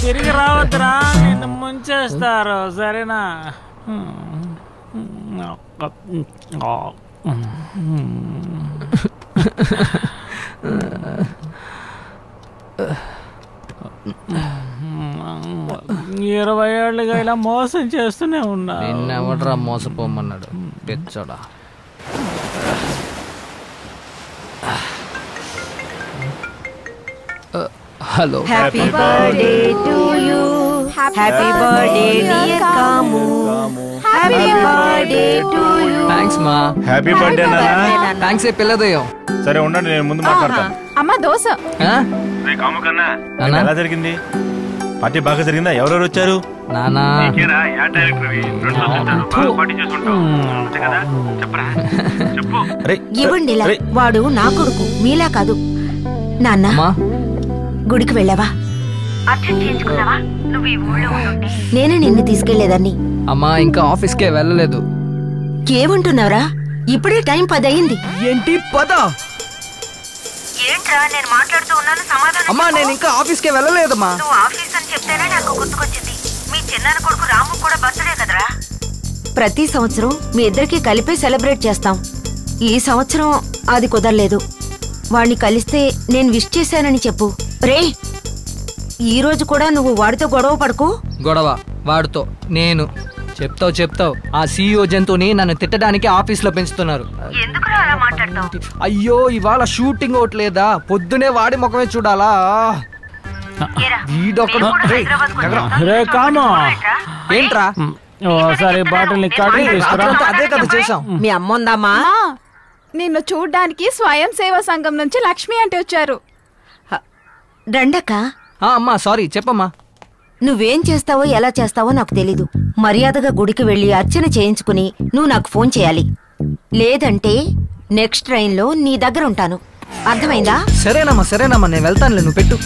తిరిగి రావద్దురా, నిన్ను ముంచేస్తారు. సరేనా? ఇరవై ఏళ్ళుగా ఇలా మోసం చేస్తూనే ఉన్నా. నిన్నెవడరా మోసపోమన్నాడు పెచ్చోడా? Hello. Happy birthday to you, happy birthday dear Kamu, happy birthday to you. Thanks మా. హ్యాపీ బర్త్డే నాన్న. థాంక్స్ ఏ పిల్లదయ్యో. సరే ఉండండి, నేను ముందు మాట్లాడతాను. అమ్మ దోశ. కాము కన్నా ఎలా జరిగింది? పార్టీ బాగా జరిగిందా? ఎవరెవరు వచ్చారు? నానా ఇవ్వండి, వాడు నా కొడుకు, మీలా కాదు. నాన్న గుడికి వెళ్ళావా? నేను నిన్ను తీసుకెళ్లేదాన్ని. అమ్మా ఇంకా ఆఫీస్కే వెళ్ళలేదు. ఏమంటున్నావురా? ఇప్పుడే టైం 10 అయింది. ఏంటి 10? ఏంట్రా నేను మాట్లాడుతూ ఉన్నాను, సమాధానం. అమ్మా నేను ఇంకా ఆఫీస్కే వెళ్ళలేదమ్మా. నువ్వు ఆఫీస్ అని చెప్తేనే నాకు గుర్తుకొచ్చింది. మీ చిన్నాన్న కొడుకు రాము కూడా బర్త్డే కదరా. ప్రతి సంవత్సరం మీ ఇద్దరికి కలిపే సెలబ్రేట్ చేస్తాం. ఈ సంవత్సరం అది కుదరలేదు. వాణ్ణి కలిస్తే నేను విష్ చేశానని చెప్పు. రే, ఈ రోజు కూడా నువ్వు వాడితో గొడవ పడకు. గొడవ వాడితో? నేను చెప్తావు. ఆ CEO జంతువుని నన్ను తిట్టడానికి ఆఫీస్ లో పెంచుతున్నారు. అయ్యో ఇవాళ షూటింగ్ ఒకటి లేదా? పొద్దునే వాడి ముఖమే చూడాలా? ఏంట్రా సరే బాటిల్ అదే కదా చేసాం. మీ అమ్మందమ్మా నిన్ను చూడ్డానికి స్వయం సేవా సంఘం నుంచి లక్ష్మి అంటే వచ్చారు. రండక్క. అమ్మా సారీ, చెప్పమ్మా. నువ్వేం చేస్తావో ఎలా చేస్తావో నాకు తెలీదు. మర్యాదగా గుడికి వెళ్ళి అర్చన చేయించుకుని నువ్వు నాకు ఫోన్ చేయాలి. లేదంటే నెక్స్ట్ ట్రైన్లో నీ దగ్గర ఉంటాను. అర్థమైందా? సరేనమ్మా నేను వెళ్తానులే, నువ్వు పెట్టు.